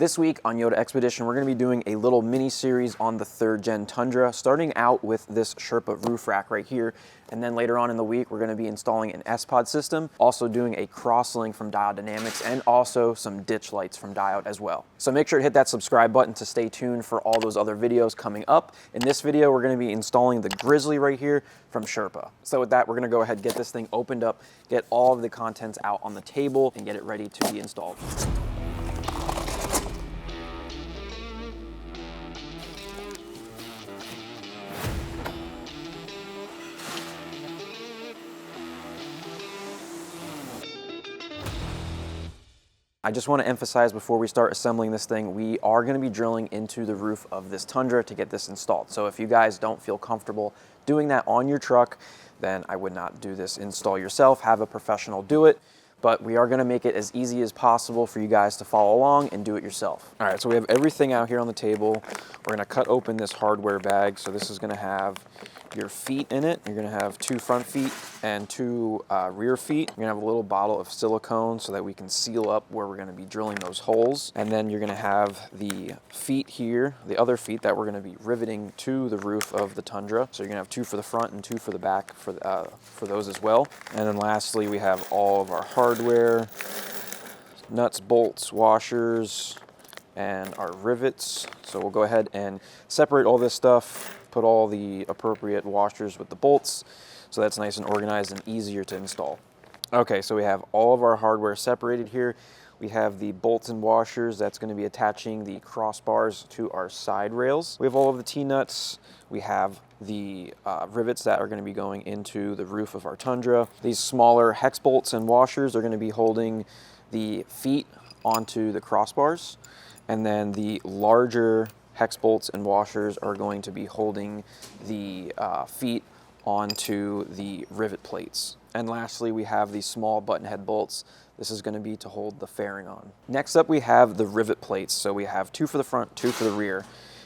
This week on Yota Xpedition, we're going to be doing a little mini-series on the 3rd gen Tundra, starting out with this Sherpa roof rack right here, and then later on in the week, we're going to be installing an sPod system, also doing a crosslink from Diode, and also some ditch lights from Diode as well. So make sure to hit that subscribe button to stay tuned for all those other videos coming up. In this video, we're going to be installing the Grizzly right here from Sherpa. So with that, we're going to go ahead and get this thing opened up, get all of the contents out on the table, and get it ready to be installed. I just want to emphasize before we start assembling this thing, we are going to be drilling into the roof of this Tundra to get this installed. So if you guys don't feel comfortable doing that on your truck, then I would not do this install yourself. Have a professional do it. But we are going to make it as easy as possible for you guys to follow along and do it yourself. All right, so we have everything out here on the table. We're going to cut open this hardware bag. So this is going to have your feet in it. You're going to have 2 front feet and 2 rear feet. You're going to have a little bottle of silicone so that we can seal up where we're going to be drilling those holes. And then you're going to have the feet here, the other feet that we're going to be riveting to the roof of the Tundra. So you're going to have 2 for the front and 2 for the back for those as well. And then lastly, we have all of our hardware, nuts, bolts, washers, and our rivets. So we'll go ahead and separate all this stuff, put all the appropriate washers with the bolts, so that's nice and organized and easier to install. Okay, so we have all of our hardware separated here. We have the bolts and washers that's going to be attaching the crossbars to our side rails. We have all of the T-nuts. We have the rivets that are going to be going into the roof of our Tundra. These smaller hex bolts and washers are going to be holding the feet onto the crossbars, and then the larger hex bolts and washers are going to be holding the feet onto the rivet plates. And lastly, we have these small button head bolts. This is going to be to hold the fairing on. Next up, we have the rivet plates. So we have 2 for the front, 2 for the rear.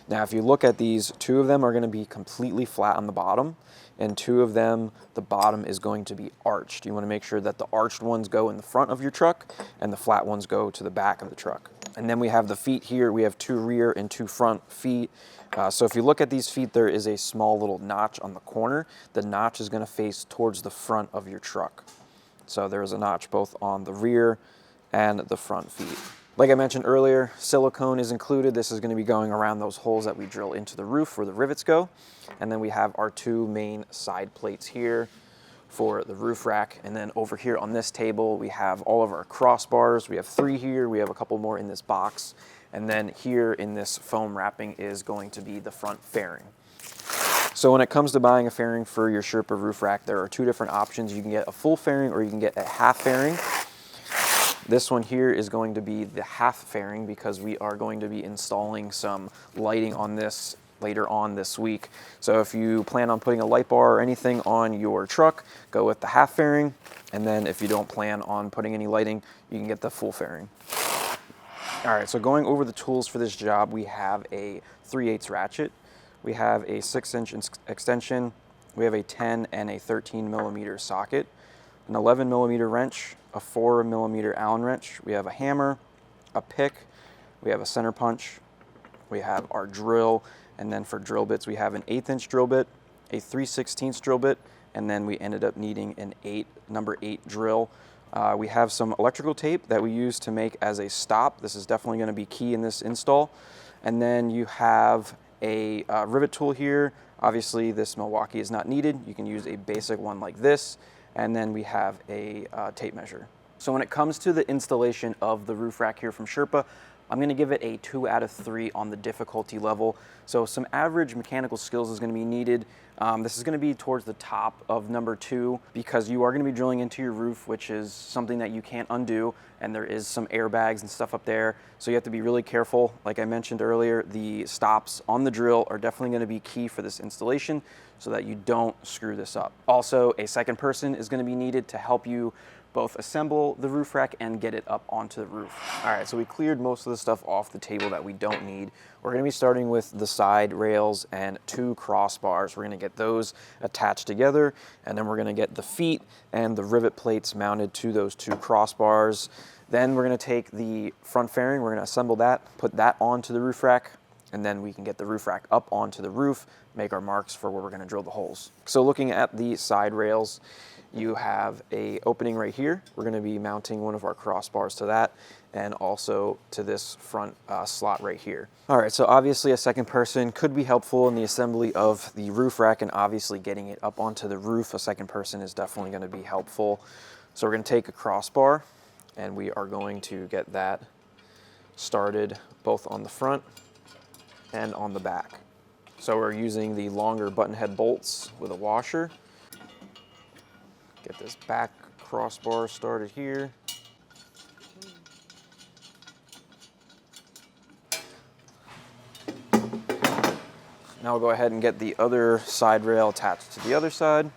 Now, if you look at these, 2 of them are going to be completely flat on the bottom, and 2 of them, the bottom is going to be arched. You want to make sure that the arched ones go in the front of your truck and the flat ones go to the back of the truck. And then we have the feet here. We have 2 rear and 2 front feet. So if you look at these feet, there is a small little notch on the corner. The notch is going to face towards the front of your truck. So there is a notch both on the rear and the front feet. Like I mentioned earlier, silicone is included. This is going to be going around those holes that we drill into the roof where the rivets go. And then we have our 2 main side plates here for the roof rack. And then over here on this table, we have all of our crossbars. We have 3 here. We have a couple more in this box. And then here in this foam wrapping is going to be the front fairing. So when it comes to buying a fairing for your Sherpa roof rack, there are 2 different options. You can get a full fairing or you can get a half fairing. This one here is going to be the half fairing because we are going to be installing some lighting on this later on this week. So if you plan on putting a light bar or anything on your truck, go with the half fairing. And then if you don't plan on putting any lighting, you can get the full fairing. All right, so going over the tools for this job, we have a 3/8 ratchet. We have a 6-inch extension. We have a 10 and a 13 millimeter socket, an 11 millimeter wrench, a 4 millimeter Allen wrench. We have a hammer, a pick. We have a center punch. We have our drill. And then for drill bits, we have an 1/8-inch drill bit, a 3/16 drill bit, and then we ended up needing an number 8 drill. We have some electrical tape that we use to make as a stop. This is definitely going to be key in this install. And then you have a rivet tool here. Obviously, this Milwaukee is not needed. You can use a basic one like this. And then we have a tape measure. So when it comes to the installation of the roof rack here from Sherpa, I'm going to give it a 2 out of 3 on the difficulty level. So some average mechanical skills is going to be needed. This is going to be towards the top of number 2 because you are going to be drilling into your roof, which is something that you can't undo, and there is some airbags and stuff up there. So you have to be really careful. Like I mentioned earlier, the stops on the drill are definitely going to be key for this installation so that you don't screw this up. Also, a second person is going to be needed to help you both assemble the roof rack and get it up onto the roof. All right, so we cleared most of the stuff off the table that we don't need. We're gonna be starting with the side rails and 2 crossbars. We're gonna get those attached together, and then we're gonna get the feet and the rivet plates mounted to those 2 crossbars. Then we're gonna take the front fairing, we're gonna assemble that, put that onto the roof rack, and then we can get the roof rack up onto the roof, make our marks for where we're gonna drill the holes. So looking at the side rails, you have a opening right here. We're gonna be mounting one of our crossbars to that and also to this front slot right here. All right, so obviously a second person could be helpful in the assembly of the roof rack, and obviously getting it up onto the roof, a second person is definitely gonna be helpful. So we're gonna take a crossbar and we are going to get that started both on the front and on the back. So we're using the longer button head bolts with a washer. Get this back crossbar started here. Now we'll go ahead and get the other side rail attached to the other side.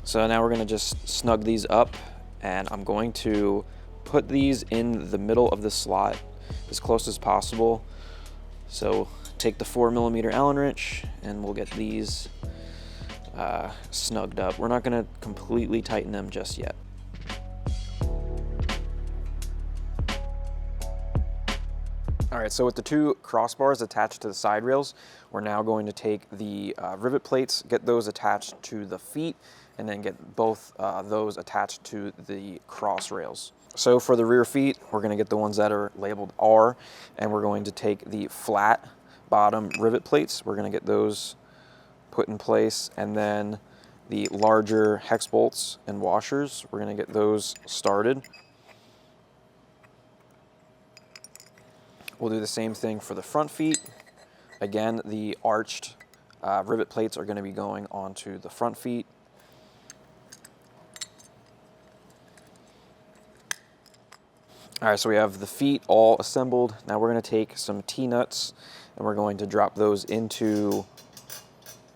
So now we're gonna just snug these up, and I'm going to put these in the middle of the slot as close as possible. So take the 4mm Allen wrench and we'll get these snugged up. We're not gonna completely tighten them just yet. All right, so with the 2 crossbars attached to the side rails, we're now going to take the rivet plates, get those attached to the feet, and then get both those attached to the cross rails. So for the rear feet, we're gonna get the ones that are labeled R, and we're going to take the flat bottom rivet plates. We're gonna get those put in place, and then the larger hex bolts and washers, we're gonna get those started. We'll do the same thing for the front feet. Again, the arched rivet plates are gonna be going onto the front feet. All right, so we have the feet all assembled. Now we're gonna take some T-nuts and we're going to drop those into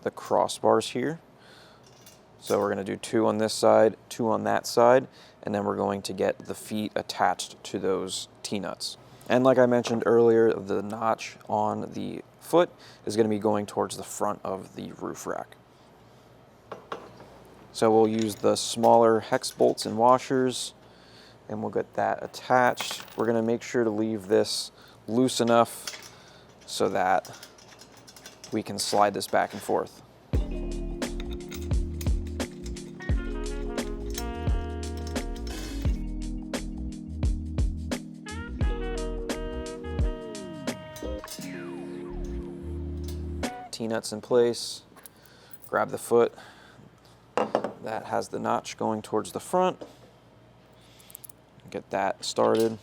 the crossbars here. So we're gonna do 2 on this side, 2 on that side, and then we're going to get the feet attached to those T-nuts. And like I mentioned earlier, the notch on the foot is gonna be going towards the front of the roof rack. So we'll use the smaller hex bolts and washers, and we'll get that attached. We're gonna make sure to leave this loose enough so that we can slide this back and forth. T-nuts in place, grab the foot that has the notch going towards the front, get that started.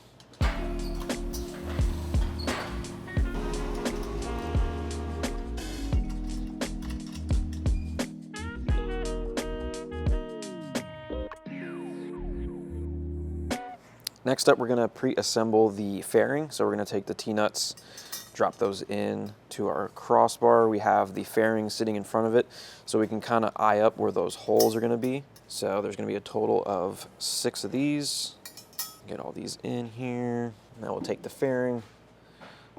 Next up, we're gonna pre-assemble the fairing. So we're gonna take the T-nuts, drop those in to our crossbar. We have the fairing sitting in front of it, so we can kind of eye up where those holes are gonna be. So there's gonna be a total of 6 of these. Get all these in here. Now we'll take the fairing,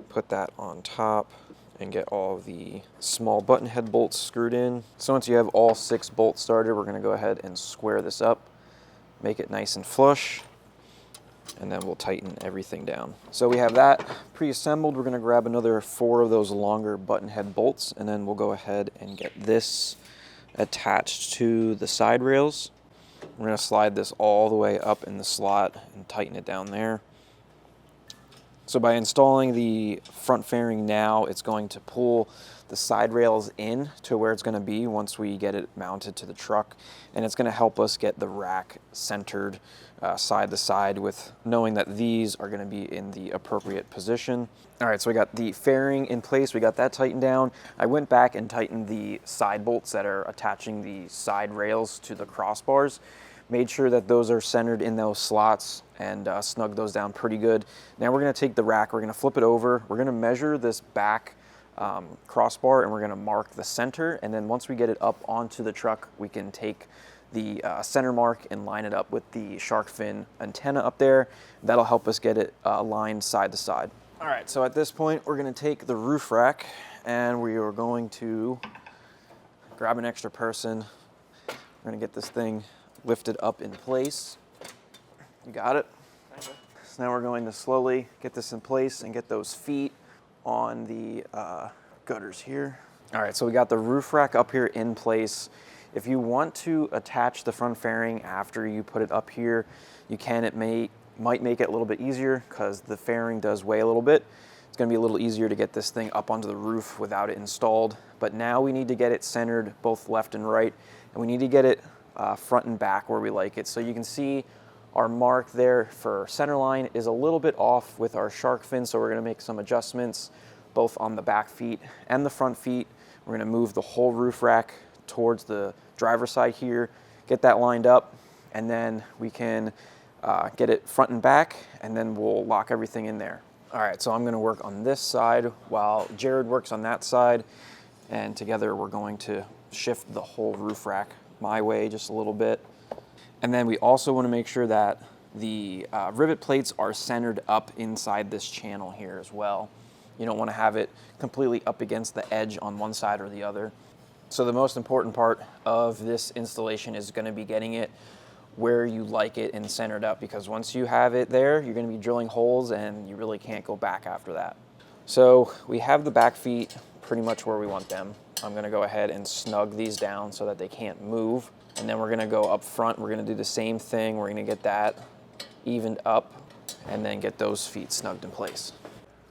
put that on top, and get all the small button head bolts screwed in. So once you have all 6 bolts started, we're gonna go ahead and square this up, make it nice and flush, and then we'll tighten everything down. So we have that pre-assembled. We're gonna grab another 4 of those longer button head bolts, and then we'll go ahead and get this attached to the side rails. We're gonna slide this all the way up in the slot and tighten it down there. So by installing the front fairing now, it's going to pull the side rails in to where it's gonna be once we get it mounted to the truck. And it's gonna help us get the rack centered side to side with knowing that these are gonna be in the appropriate position. All right, so we got the fairing in place, we got that tightened down. I went back and tightened the side bolts that are attaching the side rails to the crossbars. Made sure that those are centered in those slots and snug those down pretty good. Now we're gonna take the rack, we're gonna flip it over, we're gonna measure this back crossbar and we're gonna mark the center, and then once we get it up onto the truck, we can take the center mark and line it up with the shark fin antenna up there. That'll help us get it aligned side to side. All right, so at this point, we're gonna take the roof rack and we are going to grab an extra person. We're gonna get this thing lifted up in place. You got it? So now we're going to slowly get this in place and get those feet on the gutters here. All right, so we got the roof rack up here in place. If you want to attach the front fairing after you put it up here, you can. It might make it a little bit easier because the fairing does weigh a little bit. It's gonna be a little easier to get this thing up onto the roof without it installed. But now we need to get it centered both left and right, and we need to get it front and back where we like it. So you can see our mark there for center line is a little bit off with our shark fin, so we're gonna make some adjustments both on the back feet and the front feet. We're gonna move the whole roof rack towards the driver's side here, get that lined up, and then we can get it front and back, and then we'll lock everything in there. All right, so I'm gonna work on this side while Jared works on that side, and together we're going to shift the whole roof rack my way just a little bit. And then we also wanna make sure that the rivet plates are centered up inside this channel here as well. You don't wanna have it completely up against the edge on one side or the other. So the most important part of this installation is gonna be getting it where you like it and centered up, because once you have it there, you're gonna be drilling holes and you really can't go back after that. So we have the back feet pretty much where we want them. I'm gonna go ahead and snug these down so that they can't move. And then we're gonna go up front, we're gonna do the same thing. We're gonna get that evened up and then get those feet snugged in place.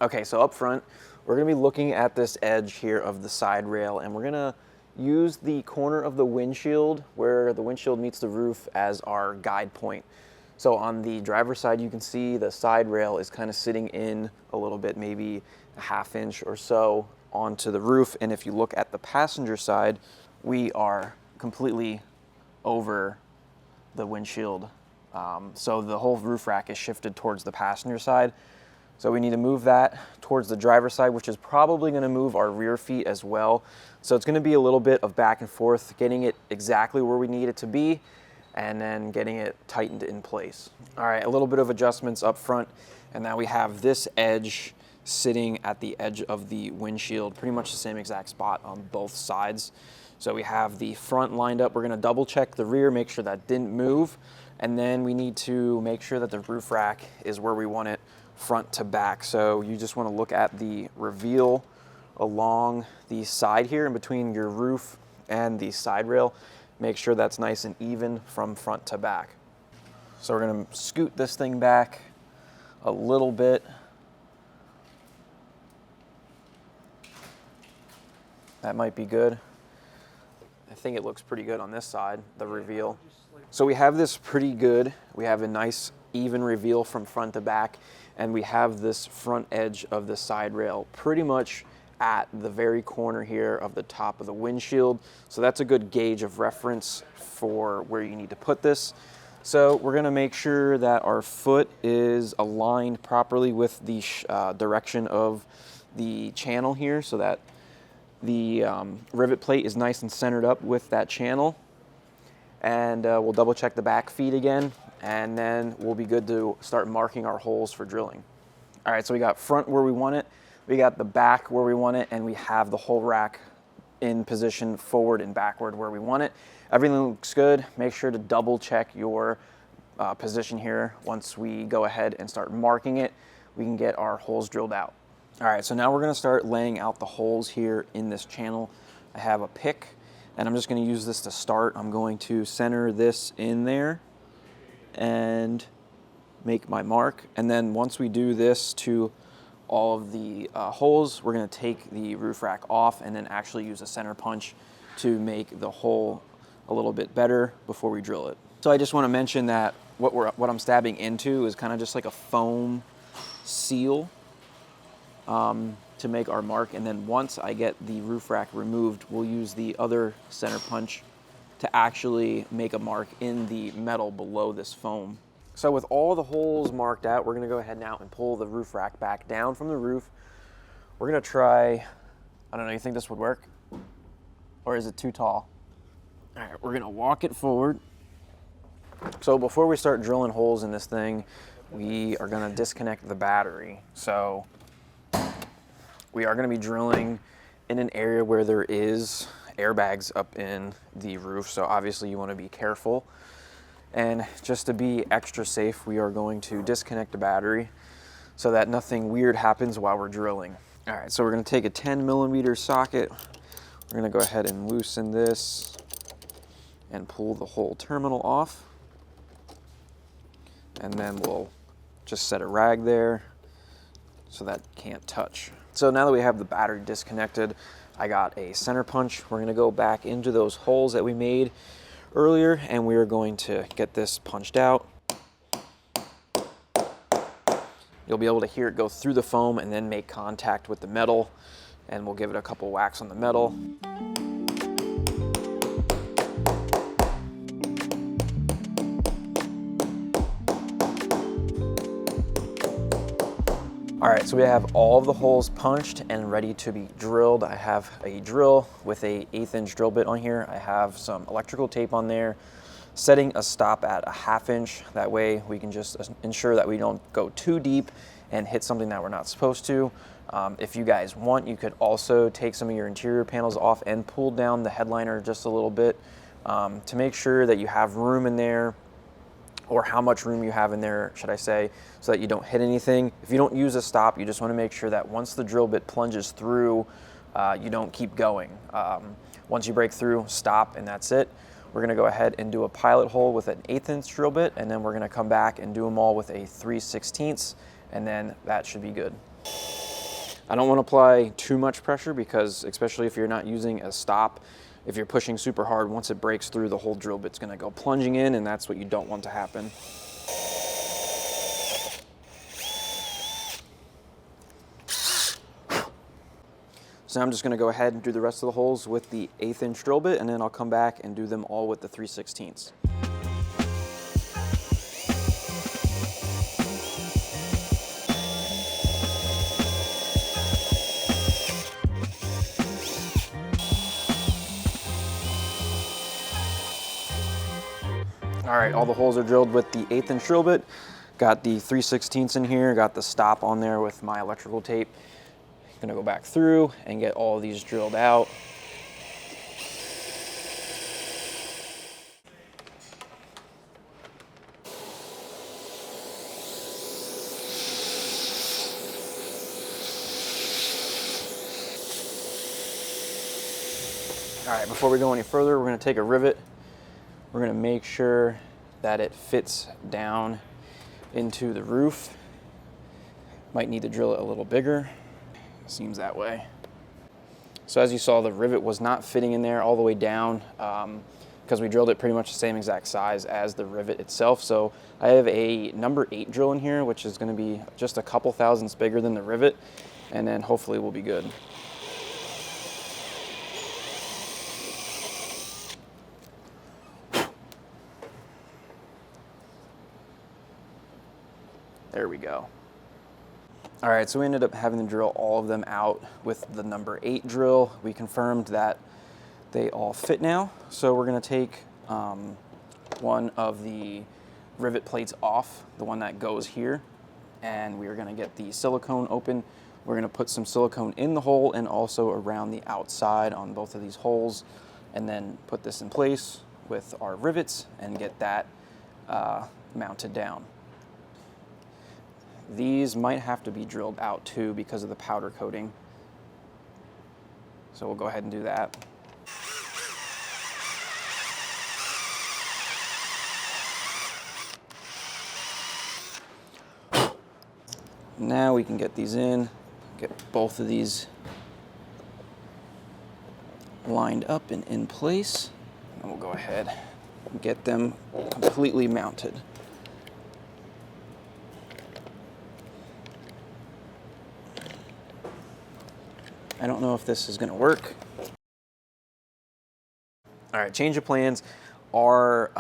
Okay, so up front, we're gonna be looking at this edge here of the side rail, and we're gonna use the corner of the windshield where the windshield meets the roof as our guide point. So on the driver's side, you can see the side rail is kind of sitting in a little bit, maybe a ½ inch or so onto the roof. And if you look at the passenger side, we are completely over the windshield. So the whole roof rack is shifted towards the passenger side. So we need to move that towards the driver's side, which is probably going to move our rear feet as well. So it's going to be a little bit of back and forth, getting it exactly where we need it to be, and then getting it tightened in place. All right, a little bit of adjustments up front, and now we have this edge sitting at the edge of the windshield, pretty much the same exact spot on both sides. So we have the front lined up. We're going to double check the rear, make sure that didn't move, and then we need to make sure that the roof rack is where we want it front to back. So you just want to look at the reveal along the side here in between your roof and the side rail. Make sure that's nice and even from front to back. So we're going to scoot this thing back a little bit. That might be good. I think it looks pretty good on this side, the reveal. So we have this pretty good. We have a nice even reveal from front to back, and we have this front edge of the side rail pretty much at the very corner here of the top of the windshield. So that's a good gauge of reference for where you need to put this. So we're gonna make sure that our foot is aligned properly with the direction of the channel here, so that the rivet plate is nice and centered up with that channel. And we'll double check the back feet again, and then we'll be good to start marking our holes for drilling. All right, so we got front where we want it, we got the back where we want it, and we have the whole rack in position forward and backward where we want it. Everything looks good. Make sure to double check your position here. Once we go ahead and start marking it, we can get our holes drilled out. All right, so now we're gonna start laying out the holes here in this channel. I have a pick, and I'm just gonna use this to start. I'm going to center this in there and make my mark. And then once we do this to all of the holes, we're gonna take the roof rack off and then actually use a center punch to make the hole a little bit better before we drill it. So I just wanna mention that what I'm stabbing into is kind of just like a foam seal to make our mark. And then once I get the roof rack removed, we'll use the other center punch to actually make a mark in the metal below this foam. So with all the holes marked out, we're gonna go ahead now and pull the roof rack back down from the roof. We're gonna try, I don't know, you think this would work? Or is it too tall? All right, we're gonna walk it forward. So before we start drilling holes in this thing, we are gonna disconnect the battery. So we are gonna be drilling in an area where there is airbags up in the roof. So obviously you wanna be careful. And just to be extra safe, we are going to disconnect the battery so that nothing weird happens while we're drilling. All right, so we're gonna take a 10mm socket. We're gonna go ahead and loosen this and pull the whole terminal off. And then we'll just set a rag there so that can't touch. So now that we have the battery disconnected, I got a center punch. We're gonna go back into those holes that we made earlier, and we are going to get this punched out. You'll be able to hear it go through the foam and then make contact with the metal, and we'll give it a couple whacks on the metal. All right, so we have all of the holes punched and ready to be drilled. I have a drill with a 1/8 inch drill bit on here. I have some electrical tape on there, setting a stop at a 1/2 inch. That way we can just ensure that we don't go too deep and hit something that we're not supposed to. If you guys want, you could also take some of your interior panels off and pull down the headliner just a little bit to make sure that you have room in there, or how much room you have in there, should I say, so that you don't hit anything. If you don't use a stop, you just want to make sure that once the drill bit plunges through, you don't keep going. Once you break through, stop, and that's it. We're gonna go ahead and do a pilot hole with an 1/8 inch drill bit, and then we're gonna come back and do them all with a 3/16, and then that should be good. I don't want to apply too much pressure because, especially if you're not using a stop, if you're pushing super hard, once it breaks through, the whole drill bit's gonna go plunging in, and that's what you don't want to happen. So now I'm just gonna go ahead and do the rest of the holes with the 1/8 inch drill bit, and then I'll come back and do them all with the 3/16. All right, all the holes are drilled with the 1/8 inch drill bit. Got the 3/16 in here, got the stop on there with my electrical tape. Gonna go back through and get all of these drilled out. All right, before we go any further, we're gonna take a rivet. We're gonna make sure that it fits down into the roof. Might need to drill it a little bigger. Seems that way. So as you saw, the rivet was not fitting in there all the way down because we drilled it pretty much the same exact size as the rivet itself. So I have a number 8 drill in here, which is gonna be just a couple thousandths bigger than the rivet, and then hopefully we'll be good. There we go. All right, so we ended up having to drill all of them out with the number 8 drill. We confirmed that they all fit now. So we're gonna take one of the rivet plates off, the one that goes here, and we are gonna get the silicone open. We're gonna put some silicone in the hole and also around the outside on both of these holes, and then put this in place with our rivets and get that mounted down. These might have to be drilled out too because of the powder coating. So we'll go ahead and do that. Now we can get these in, get both of these lined up and in place. And we'll go ahead and get them completely mounted. I don't know if this is gonna work. All right, change of plans. Our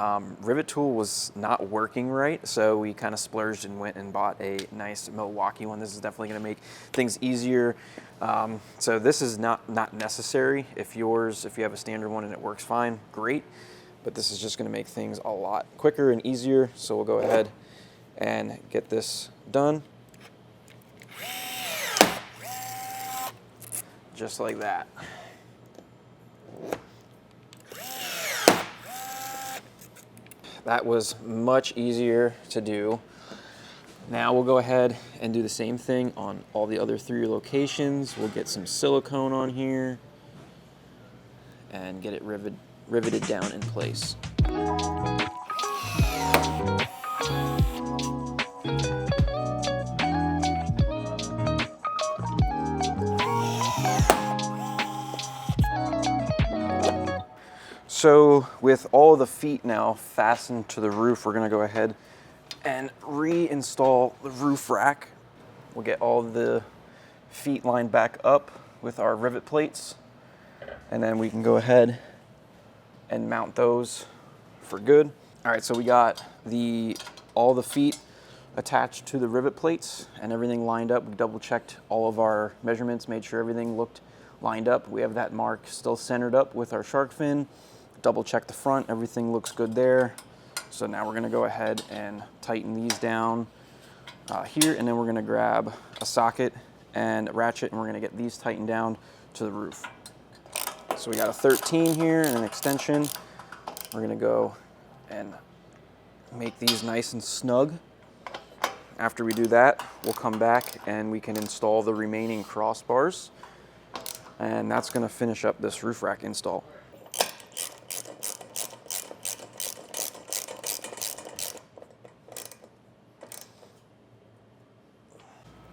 rivet tool was not working right, so we kind of splurged and went and bought a nice Milwaukee one. This is definitely going to make things easier. So this is not necessary. If you have a standard one and it works fine, great. But this is just going to make things a lot quicker and easier. So we'll go ahead and get this done. Just like that. That was much easier to do. Now we'll go ahead and do the same thing on all the other 3 locations. We'll get some silicone on here and get it riveted down in place. So with all the feet now fastened to the roof, we're gonna go ahead and reinstall the roof rack. We'll get all the feet lined back up with our rivet plates, and then we can go ahead and mount those for good. All right, so we got all the feet attached to the rivet plates and everything lined up. We double checked all of our measurements, made sure everything looked lined up. We have that mark still centered up with our shark fin. Double check the front, everything looks good there. So now we're gonna go ahead and tighten these down here, and then we're gonna grab a socket and a ratchet, and we're gonna get these tightened down to the roof. So we got a 13 here and an extension. We're gonna go and make these nice and snug. After we do that, we'll come back and we can install the remaining crossbars, and that's gonna finish up this roof rack install.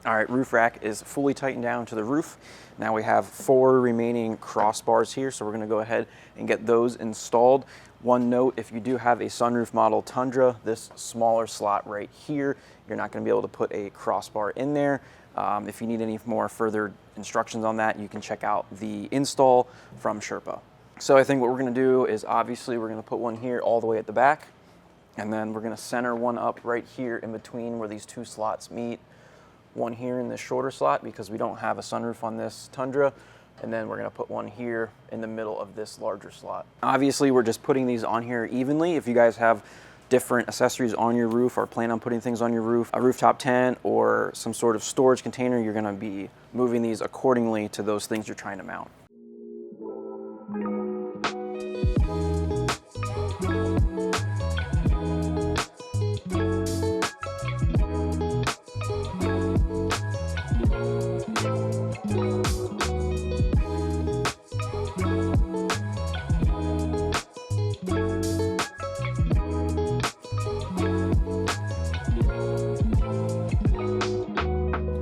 All right, roof rack is fully tightened down to the roof. Now we have 4 remaining crossbars here, so we're gonna go ahead and get those installed. One note, if you do have a sunroof model Tundra, this smaller slot right here, you're not gonna be able to put a crossbar in there. If you need any more further instructions on that, you can check out the install from Sherpa. So I think what we're gonna do is obviously we're gonna put one here all the way at the back, and then we're gonna center one up right here in between where these 2 slots meet. One here in this shorter slot because we don't have a sunroof on this Tundra, and then we're gonna put one here in the middle of this larger slot. Obviously, we're just putting these on here evenly. If you guys have different accessories on your roof or plan on putting things on your roof, a rooftop tent or some sort of storage container, you're gonna be moving these accordingly to those things you're trying to mount.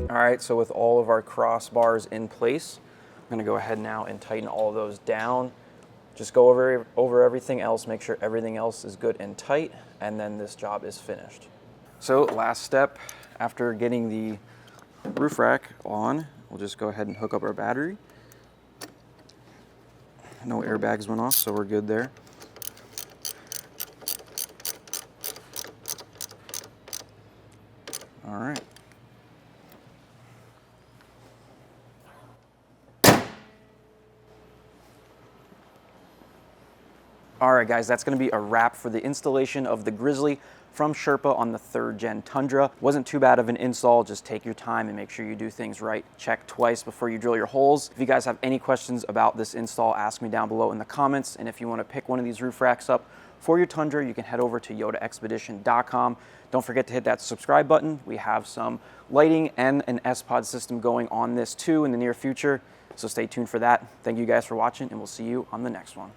All right, so with all of our crossbars in place, I'm gonna go ahead now and tighten all of those down. Just go over everything else, make sure everything else is good and tight, and then this job is finished. So last step, after getting the roof rack on, we'll just go ahead and hook up our battery. No airbags went off, so we're good there. All right. All right, guys, that's gonna be a wrap for the installation of the Grizzly from Sherpa on the 3rd gen Tundra. Wasn't too bad of an install. Just take your time and make sure you do things right. Check twice before you drill your holes. If you guys have any questions about this install, ask me down below in the comments. And if you wanna pick one of these roof racks up for your Tundra, you can head over to Xpedition.com. Don't forget to hit that subscribe button. We have some lighting and an sPod system going on this too in the near future. So stay tuned for that. Thank you guys for watching, and we'll see you on the next one.